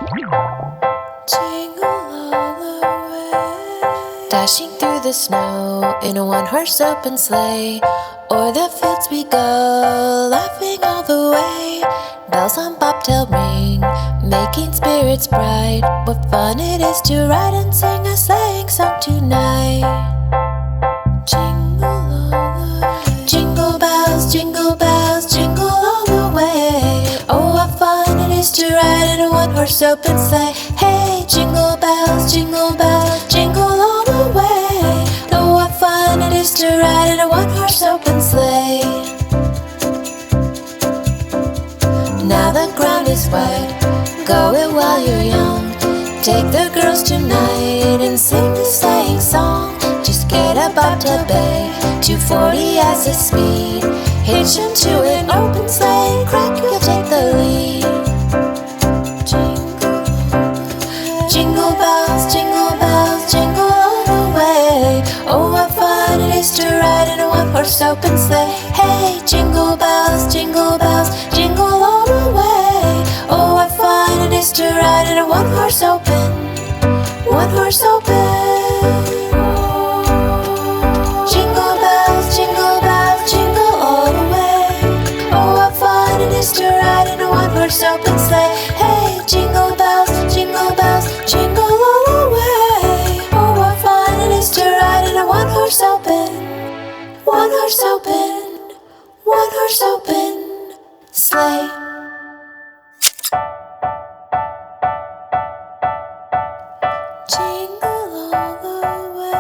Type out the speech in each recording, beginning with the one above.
Jingle all the way. Dashing through the snow in a one-horse open sleigh. O'er the fields we go, laughing all the way. Bells on bobtail ring, making spirits bright. What fun it is to ride and sing a sleighing song tonight. Jingle all the way. Jingle bells, jingle bells, jingle all the way. Oh, what fun it is to ride in a one-horse open sleigh. Hey, jingle bells, jingle all the way. Oh, what fun it is to ride in a one-horse open sleigh. Now the ground is wet, go it while you're young. Take the girls tonight and sing the sleighing song. Just get a bobtail bay, 240 as the speed. Hitch into an open sleigh, crack, you'll take the lead. Jingle bells, jingle bells, jingle all the way. Oh, what fun it is to ride in a one-horse open sleigh. Hey, jingle bells, jingle all the way. Oh, what fun it is to ride in a one-horse open, one-horse open. Jingle bells, jingle all the way. Oh, what fun it is to ride in a one-horse open sleigh. Hey, jingle bells, jingle all the way. Oh, what fun it is to ride in a one-horse open, one-horse open, one-horse open sleigh. Jingle all the way.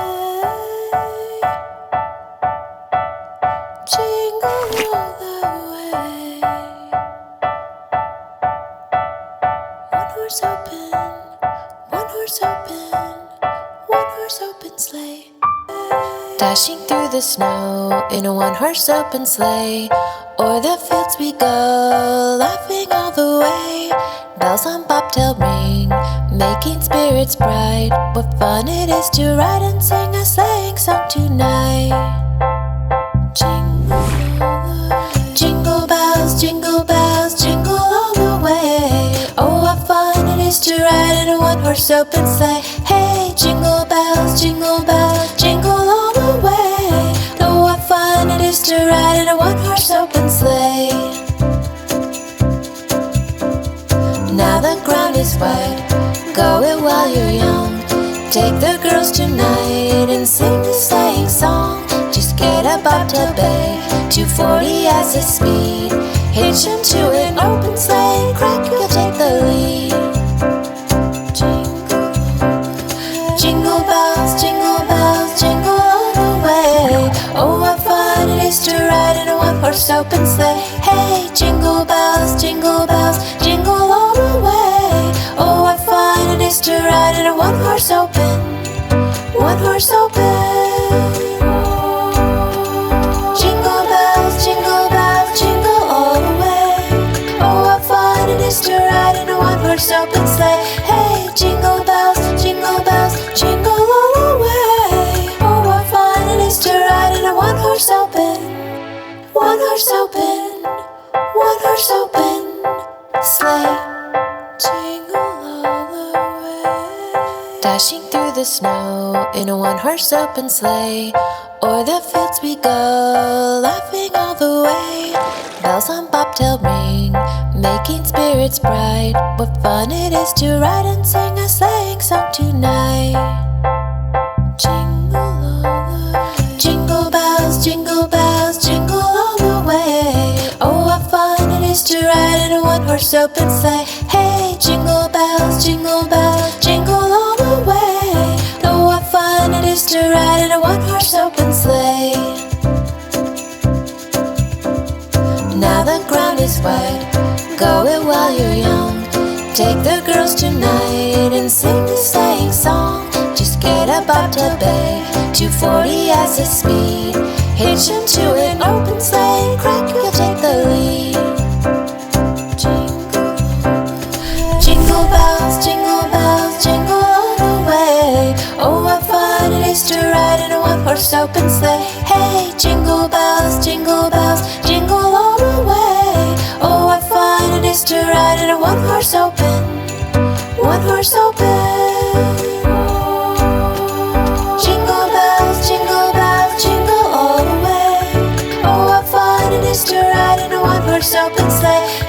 Jingle all the way. One horse open, one horse open, one horse open sleigh. Dashing through the snow in a one-horse open sleigh. O'er the fields we go, laughing all the way. Bells on bobtail ring, making spirits bright. What fun it is to ride and sing a sleighing song tonight. Jingle bells, jingle all the way. Oh, what fun it is to ride in a one-horse open sleigh. Hey, jingle bells, jingle all the way. Oh, what fun it is to ride in a one-horse open sleigh. Now the ground is wet, go it while you're young. Take the girls tonight and sing the sleighing song. Just get a bobtail bay, 240 as the speed. Hitch into an open sleigh, crack, you'll take the lead. Jingle bells, jingle all the way. Oh, what fun it is to ride in a one-horse open sleigh. Hey, jingle bells, jingle all the way. Oh, what fun it is to ride in a one-horse open, one-horse open. Jingle bells, jingle all the way. Oh, what fun it is to ride in a one-horse open sleigh. Hey, jingle bells, jingle all the way. Oh, what fun it is to ride in a one-horse open, one-horse open, one-horse open sleigh. Jingle all the way. Dashing through the snow in a one-horse open sleigh. O'er the fields we go, laughing all the way. Bells on bobtail ring, making spirits bright. What fun it is to ride and sing a sleighing song tonight. Jingle all the way. Jingle bells, jingle all the way. Oh, what fun it is to ride in a one-horse open sleigh. Hey, jingle bells, jingle all the way. Oh, what fun it is to ride in a one-horse open sleigh. Now the ground is wet, go it while you're young. Take the girls tonight and sing the sleighing song. Just get a bobtail bay, 240 as the speed. Hitch into an open sleigh, crack, you'll take the lead. Jingle bells, jingle all the way. Oh, what fun it is to ride in a one-horse open sleigh. Hey, jingle bells, jingle all the way. Oh, what fun it is to ride in a one-horse open, open sleigh.